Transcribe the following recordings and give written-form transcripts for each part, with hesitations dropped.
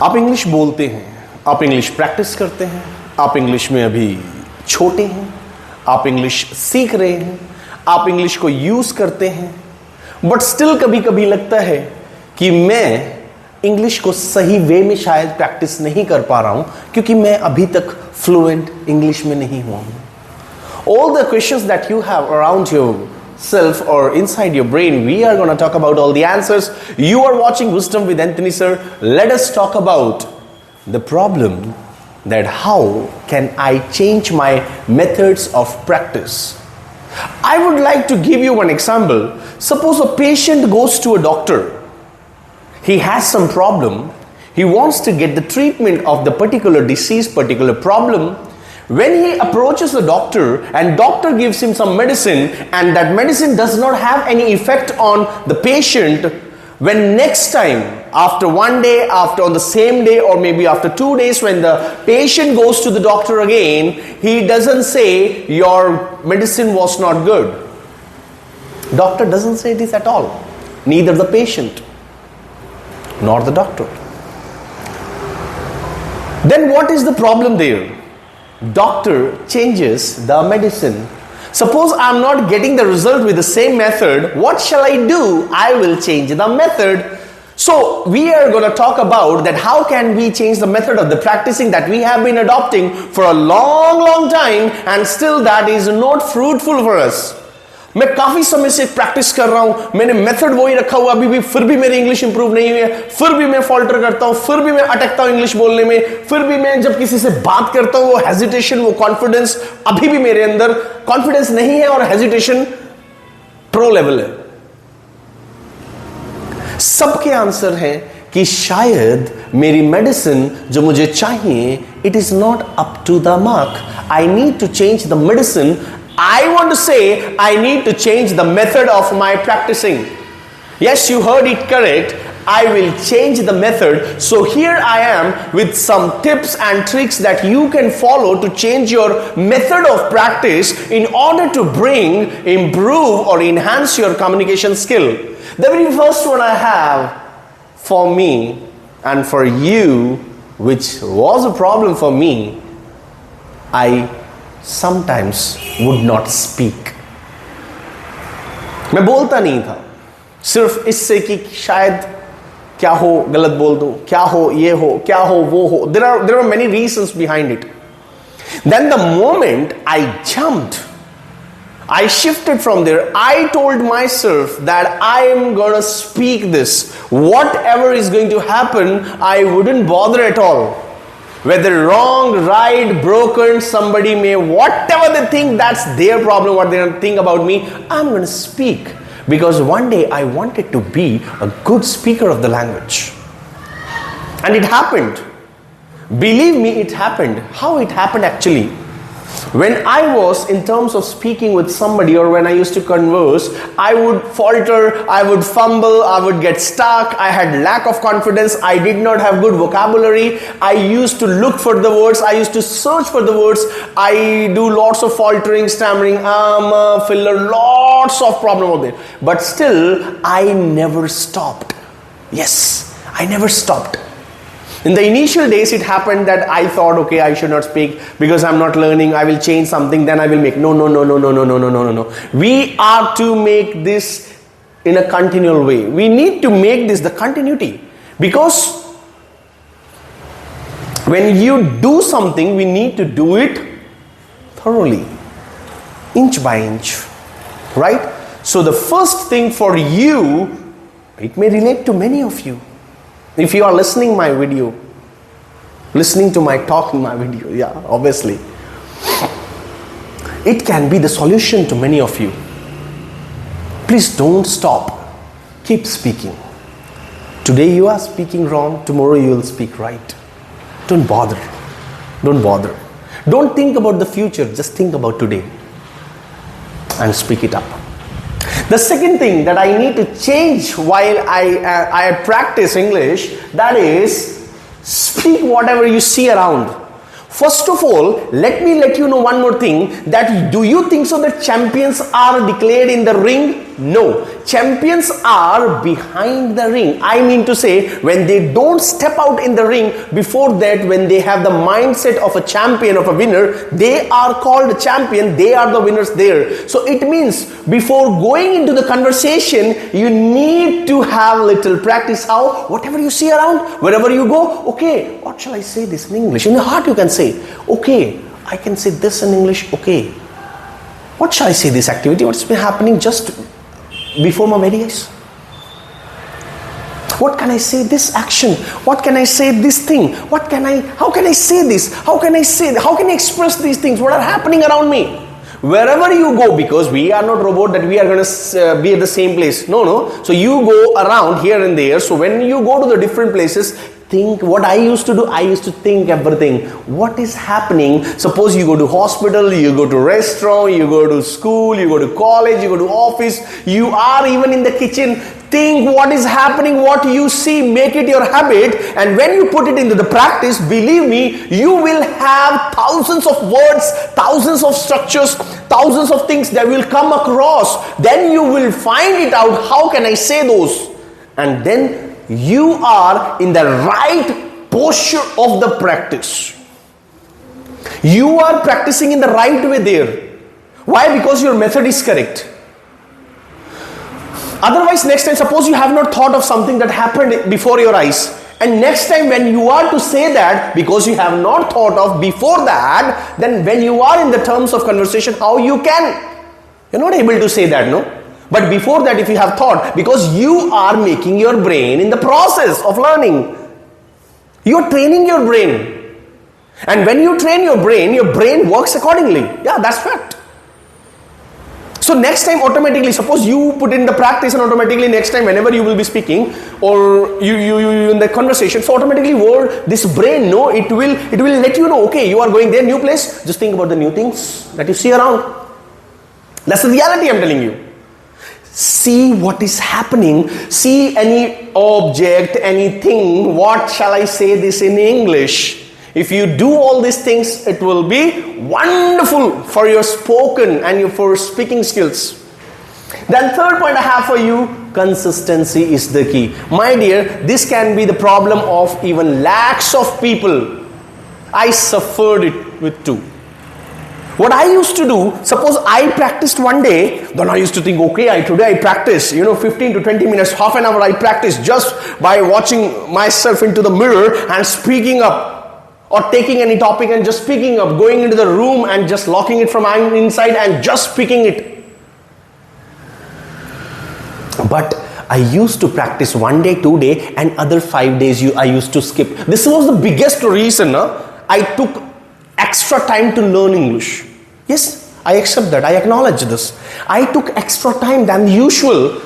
आप इंग्लिश बोलते हैं, आप इंग्लिश प्रैक्टिस करते हैं, आप इंग्लिश में अभी छोटे हैं, आप इंग्लिश सीख रहे हैं, आप इंग्लिश को यूज करते हैं, बट स्टिल कभी कभी लगता है कि मैं इंग्लिश को सही वे में शायद प्रैक्टिस नहीं कर पा रहा हूं क्योंकि मैं अभी तक फ्लुएंट इंग्लिश में नहीं हुआ हूं. All the questions that you have around yourself or inside your brain, we are going to talk about all the answers. You are watching Wisdom with Anthony sir. Let us talk about the problem that how can I change my methods of practice. I would like to give you one example. Suppose a patient goes to a doctor. He has some problem. He wants to get the treatment of the particular disease, particular problem. When he approaches the doctor and doctor gives him some medicine and that medicine does not have any effect on the patient, when next time, after one day, after on the same day or maybe after 2 days, when the patient goes to the doctor again, he doesn't say your medicine was not good. Doctor doesn't say this at all. Neither the patient nor the doctor. Then what is the problem there? Doctor changes the medicine. Suppose I am not getting the result with the same method, what shall I do? I will change the method. So we are going to talk about that how can we change the method of the practicing that we have been adopting for a long time and still that is not fruitful for us. मैं काफी समय से practice कर रहा हूं, मैंने method वही रखा हुआ अभी भी, फिर भी मेरी इंग्लिश इंप्रूव नहीं हुई है, फिर भी मैं फॉल्टर करता हूं, फिर भी मैं अटकता हूं इंग्लिश बोलने में, फिर भी मैं जब किसी से बात करता हूं वो हेजिटेशन, वो कॉन्फिडेंस अभी भी मेरे अंदर कॉन्फिडेंस नहीं है और हेजिटेशन प्रो लेवल है. सबके आंसर है कि शायद मेरी मेडिसिन जो मुझे चाहिए, it is not up to the mark. I need to change the medicine. I want to say I need to change the method of my practicing. Yes, you heard it correct. I will change the method. So here I am with some tips and tricks that you can follow to change your method of practice in order to improve or enhance your communication skill. The very first one I have for me and for you, which was a problem for me, I sometimes would not speak. मैं बोलता नहीं था, सिर्फ इससे कि शायद क्या हो, गलत बोल दो, क्या हो, ये हो, क्या हो, वो हो. There are many reasons behind it. Then the moment I jumped, I shifted from there. I told myself that I am gonna speak this. Whatever is going to happen, I wouldn't bother at all. Whether wrong, right, broken, somebody may, whatever they think, that's their problem, what they think about me, I'm going to speak. Because one day I wanted to be a good speaker of the language. And it happened. Believe me, it happened. How it happened actually? When I was in terms of speaking with somebody or when I used to converse, I would falter, I would fumble, I would get stuck, I had lack of confidence, I did not have good vocabulary, I used to look for the words, I used to search for the words, I do lots of faltering, stammering, filler, lots of problem over there. But still, I never stopped. Yes, I never stopped. In the initial days, it happened that I thought, okay, I should not speak because I'm not learning. I will change something, then I will make. No. We are to make this in a continual way. We need to make this the continuity, because when you do something, we need to do it thoroughly, inch by inch, right? So the first thing for you, it may relate to many of you. If you are listening my video, listening to my talk in my video, yeah, obviously, it can be the solution to many of you. Please don't stop. Keep speaking. Today you are speaking wrong, tomorrow you will speak right. Don't bother. Don't bother. Don't think about the future, just think about today and speak it up. The second thing that I need to change while I practice English, that is, speak whatever you see around. First of all, let me let you know one more thing, that do you think so that champions are declared in the ring? No. Champions are behind the ring. I mean to say, when they don't step out in the ring, before that, when they have the mindset of a champion, of a winner, they are called champion, they are the winners there. So it means before going into the conversation, you need to have little practice. How? Whatever you see around, wherever you go, okay, what shall I say this in English? In your heart you can say, okay, I can say this in English, okay. What shall I say this activity? What's been happening just before my very eyes? What can I say this action? What can I say this thing? How can I say this? How can I express these things? What are happening around me? Wherever you go, because we are not robot that we are going to be at the same place. No. So you go around here and there. So when you go to the different places, think what I used to do. I used to think everything. What is happening? Suppose you go to hospital, you go to restaurant, you go to school, you go to college, you go to office, you are even in the kitchen. Think what is happening, what you see, make it your habit, and when you put it into the practice, believe me, you will have thousands of words, thousands of structures, thousands of things that will come across. Then you will find it out, how can I say those? And then you are in the right posture of the practice. You are practicing in the right way there. Why? Because your method is correct. Otherwise, next time, suppose you have not thought of something that happened before your eyes, and next time when you are to say that, because you have not thought of before that, then when you are in the terms of conversation, how you can? You're not able to say that, no? But before that, if you have thought, because you are making your brain in the process of learning, you're training your brain. And when you train your brain works accordingly. Yeah, that's fact. So next time automatically, suppose you put in the practice and automatically next time whenever you will be speaking or you in the conversation, so automatically this brain, no, it will let you know, okay, you are going there, new place, just think about the new things that you see around. That's the reality I'm telling you. See what is happening, see any object, anything, what shall I say this in English? If you do all these things, it will be wonderful for your spoken and for speaking skills. Then third point I have for you, consistency is the key. My dear, this can be the problem of even lakhs of people. I suffered it with two. What I used to do, suppose I practiced one day, then I used to think, okay, today I practice, 15 to 20 minutes, half an hour I practice just by watching myself into the mirror and speaking up. Or taking any topic and just speaking up, going into the room and just locking it from inside and just speaking it. But I used to practice one day, 2 days, and other 5 days I used to skip. This was the biggest reason I took extra time to learn English. Yes, I accept that, I acknowledge this. I took extra time than usual.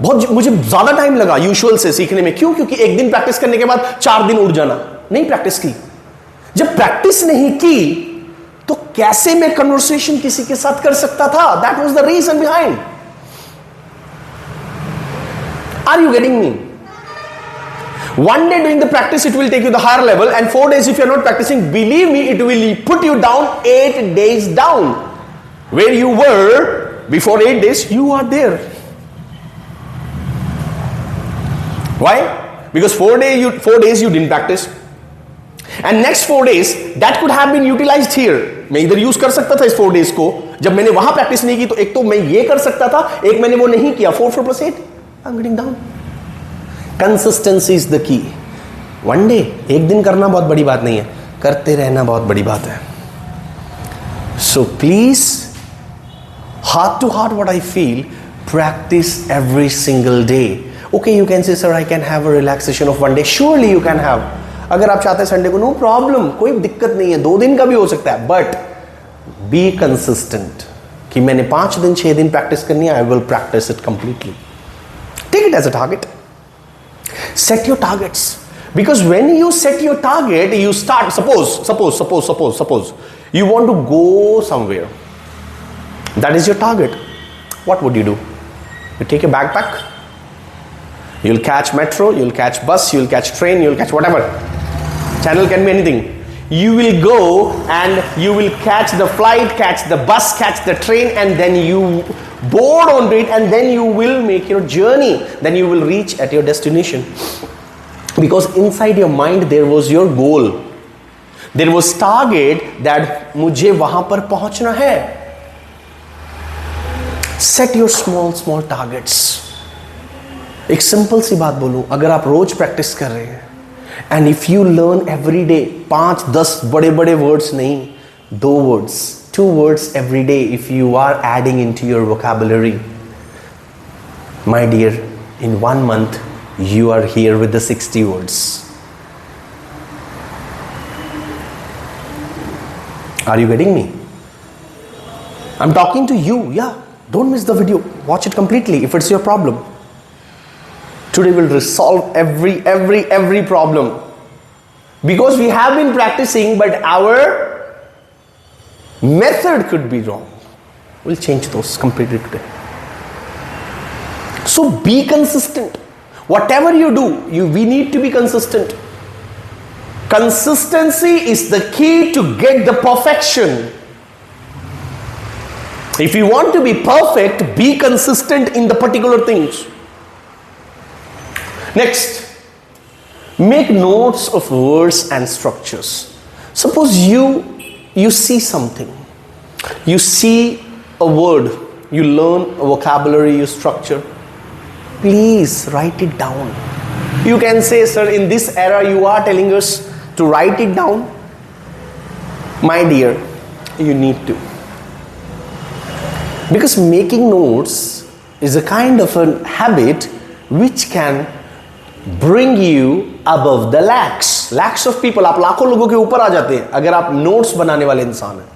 मुझे ज़्यादा time लगा usual से सीखने में. क्यों? क्योंकि एक दिन प्रैक्टिस करने के बाद 4 दिन उड़ जाना. नहीं प्रैक्टिस की. जब प्रैक्टिस नहीं की तो कैसे मैं कन्वर्सेशन किसी के साथ कर सकता था? That was the reason behind. Are you getting me? One day doing the practice, it will take you the higher level, and 4 days if you are not practicing, believe me, it will put you down 8 days down. Where you were before 8 days, you are there. Why? Because 4 days you didn't practice. And next 4 days, that could have been utilized here. मैं इधर use कर सकता था इस 4 days को. जब मैंने वहां प्रैक्टिस नहीं की तो एक तो मैं ये कर सकता था, एक मैंने वो नहीं किया. 4 plus 8, I'm getting down. Consistency is the key. One day, एक दिन करना बहुत बड़ी बात नहीं है, करते रहना बहुत बड़ी बात है. So please, heart to heart, what I feel, practice every single day. Okay, you can say, sir, I can have a relaxation of one day. Surely you can have. अगर आप चाहते हैं संडे को, नो प्रॉब्लम, कोई दिक्कत नहीं है, 2 दिन का भी हो सकता है. बट बी कंसिस्टेंट कि मैंने 5 दिन 6 दिन प्रैक्टिस करनी है. I will practice it completely. Take it as a target. Set your targets, because when you set your target, you start. Suppose you want to go somewhere. That is your target. What would you do? You take a backpack. You'll catch metro, you'll catch bus, you'll catch train, you'll catch whatever. Channel can be anything. You will go and you will catch the flight, catch the bus, catch the train, and then you bored on it, and then you will make your journey, then you will reach at your destination. Because inside your mind there was your goal, there was target that मुझे वहां पर पहुंचना है. Set your small targets. एक simple सी बात बोलूं, अगर आप रोज प्रैक्टिस कर रहे हैं and if you learn every day 5-10 बड़े बड़े वर्ड्स नहीं, 2 words, 2 words every day, if you are adding into your vocabulary, my dear, in 1 month you are here with the 60 words. Are you getting me? I'm talking to you. Yeah, don't miss the video, watch it completely if it's your problem. Today we'll resolve every problem, because we have been practicing but our method could be wrong. We'll change those completely today. So be consistent. Whatever you do, we need to be consistent. Consistency is the key to get the perfection. If you want to be perfect, be consistent in the particular things. Next, make notes of words and structures. Suppose you see something, you see a word, you learn a vocabulary, you structure. Please write it down. You can say, sir, in this era you are telling us to write it down. My dear, you need to. Because making notes is a kind of a habit which can bring you above the lakhs of people. आप लाखों लोगों के ऊपर आ जाते हैं अगर आप notes बनाने वाले इंसान हैं.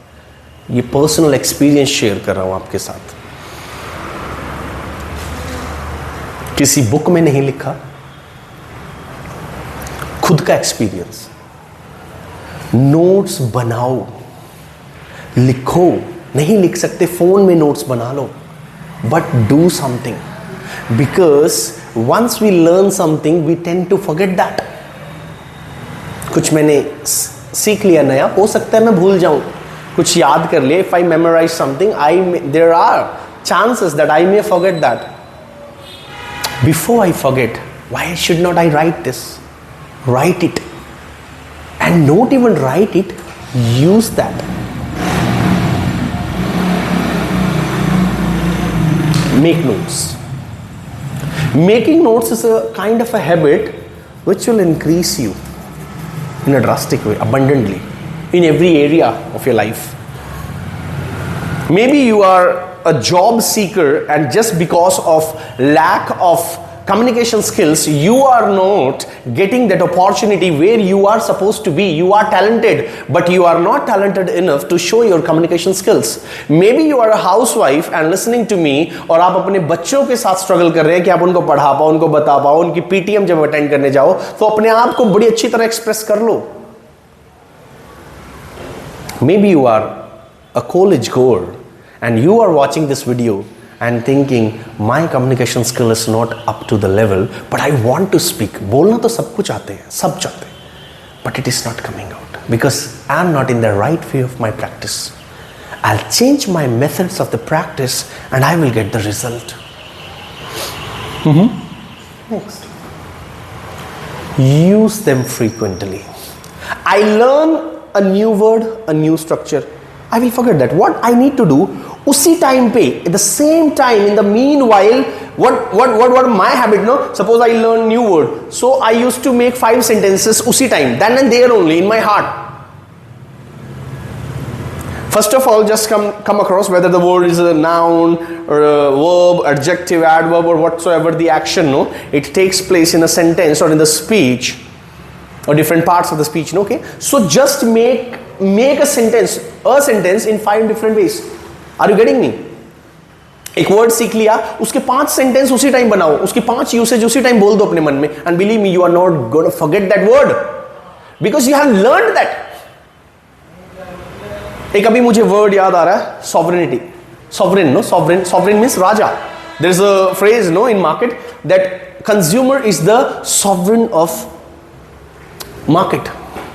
ये पर्सनल एक्सपीरियंस शेयर कर रहा हूं आपके साथ. किसी बुक में नहीं लिखा, खुद का एक्सपीरियंस. नोट्स बनाओ, लिखो. नहीं लिख सकते, फोन में नोट्स बना लो, but do something. Because once we learn something we tend to forget that. कुछ मैंने सीख लिया नया, हो सकता है मैं भूल जाऊं. कुछ याद कर लिया, if I memorize something, there are chances that I may forget that. Before I forget, why should not I write this? Write it. And not even write it, use that. Make notes. Making notes is a kind of a habit which will increase you in a drastic way, abundantly, in every area of your life. Maybe you are a job seeker and just because of lack of communication skills, you are not getting that opportunity where you are supposed to be. You are talented, but you are not talented enough to show your communication skills. Maybe you are a housewife and listening to me, और आप अपने बच्चों के साथ struggle कर रहे हैं कि आप उनको पढ़ा पाओ, उनको बता पाओ, उनकी पीटीएम जब अटेंड करने जाओ तो अपने आप को बड़ी अच्छी तरह एक्सप्रेस कर लो. Maybe you are a college goer and you are watching this video and thinking my communication skill is not up to the level, but I want to speak. बोलना तो सब कुछ आते हैं, सब चाहते हैं, but it is not coming out because I am not in the right way of my practice. I'll change my methods of the practice and I will get the result. Next, use them frequently. I learn a new word, a new structure, I will forget that. What I need to do, उसी time पे, at the same time, in the meanwhile, what my habit, no? Suppose I learn new word, so I used to make 5 sentences उसी time, then and there only, in my heart. First of all, just come across whether the word is a noun or a verb, adjective, adverb, or whatsoever the action, no? It takes place in a sentence or in the speech, or different parts of the speech, no? Okay? So just make a sentence in 5 different ways. Are you getting me? एक word सीख लिया, उसके 5 sentence उसी time बनाओ, उसकी 5 usage उसी time बोल दो अपने मन में, and believe me, you are not going to forget that word because you have learned that. एक अभी मुझे वर्ड याद आ रहा है, sovereignty. Sovereign means Raja. There is a phrase, no, in market that consumer is the sovereign of market.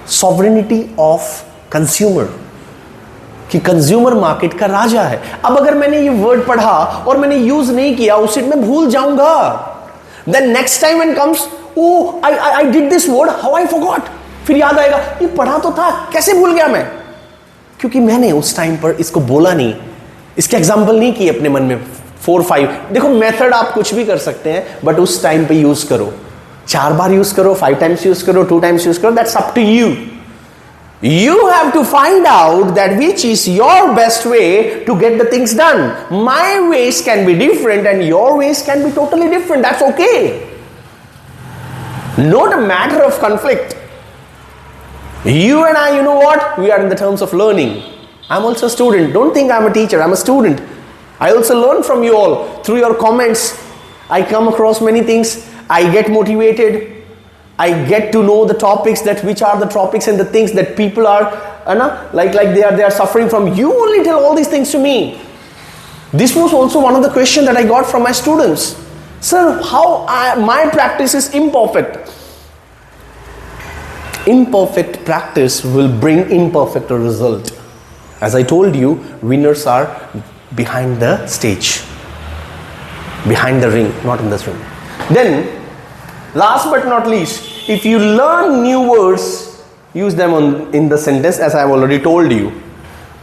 Sovereignty of consumer. कि consumer market का राजा है। अब अगर मैंने ये वर्ड पढ़ा और मैंने यूज नहीं किया, उसे मैं भूल जाऊंगा। Then next time when comes, oh I did this word, how I forgot, फिर याद आएगा ये पढ़ा तो था, कैसे भूल गया मैं, क्योंकि मैंने उस टाइम पर इसको बोला नहीं, इसके एग्जाम्पल नहीं किए अपने मन में 4-5। देखो मेथड आप कुछ भी कर सकते हैं, बट उस टाइम पे यूज करो, 4 बार यूज करो, 5 टाइम्स यूज करो, 2 टाइम्स यूज करो, that's up to you. You have to find out that which is your best way to get the things done. My ways can be different and your ways can be totally different. That's okay. Not a matter of conflict. You and I, you know what? We are in the terms of learning. I'm also a student. Don't think I'm a teacher. I'm a student. I also learn from you all. Through your comments, I come across many things. I get motivated. I get to know the topics, that which are the topics and the things that people are like they are suffering from. You only tell all these things to me. This was also one of the questions that I got from my students. Sir, how my practice is imperfect. Imperfect practice will bring imperfect result. As I told you, winners are behind the stage, behind the ring, not in the ring. Then last but not least, if you learn new words, use them in the sentence, as I have already told you.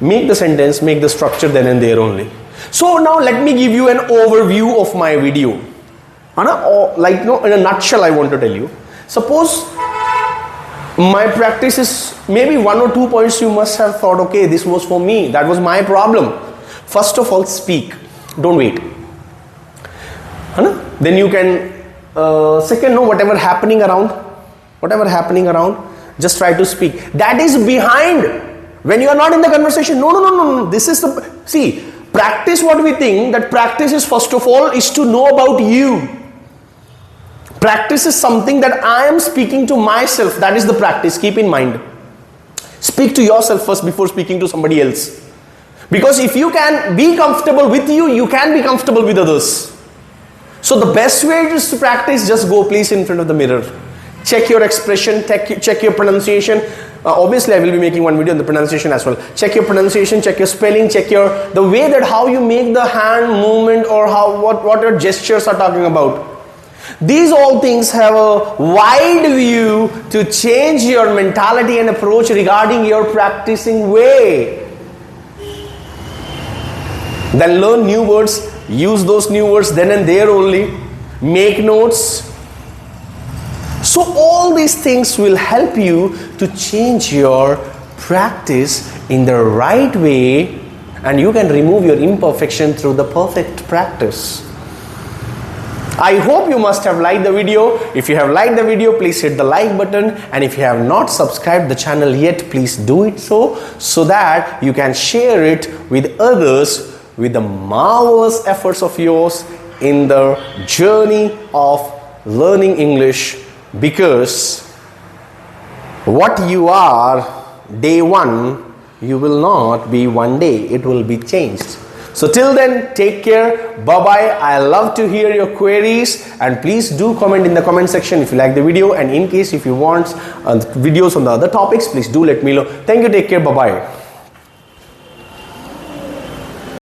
Make the sentence, make the structure then and there only. So now let me give you an overview of my video. Like in a nutshell, I want to tell you. Suppose my practice is maybe 1 or 2 points you must have thought, okay, this was for me, that was my problem. First of all, speak. Don't wait. Then you can second, no, whatever happening around, just try to speak. That is behind. When you are not in the conversation, no. This is the, see, practice, what we think that practice is first of all is to know about you. Practice is something that I am speaking to myself. That is the practice. Keep in mind. Speak to yourself first before speaking to somebody else. Because if you can be comfortable with you, you can be comfortable with others. So the best way is to practice, just go please in front of the mirror. Check your expression, check your pronunciation. Obviously, I will be making one video on the pronunciation as well. Check your pronunciation, check your spelling, check the way that how you make the hand movement, or what your gestures are talking about. These all things have a wide view to change your mentality and approach regarding your practicing way. Then learn new words, use those new words then and there only, make notes. So all these things will help you to change your practice in the right way, and you can remove your imperfection through the perfect practice. I hope you must have liked the video. If you have liked the video, please hit the like button, and if you have not subscribed the channel yet, please do it so that you can share it with others with the marvelous efforts of yours in the journey of learning English, because what you are day 1, you will not be one day, it will be changed. So till then, take care, bye bye. I love to hear your queries, and please do comment in the comment section if you like the video, and in case if you want videos on the other topics, please do let me know. Thank you, take care, bye bye.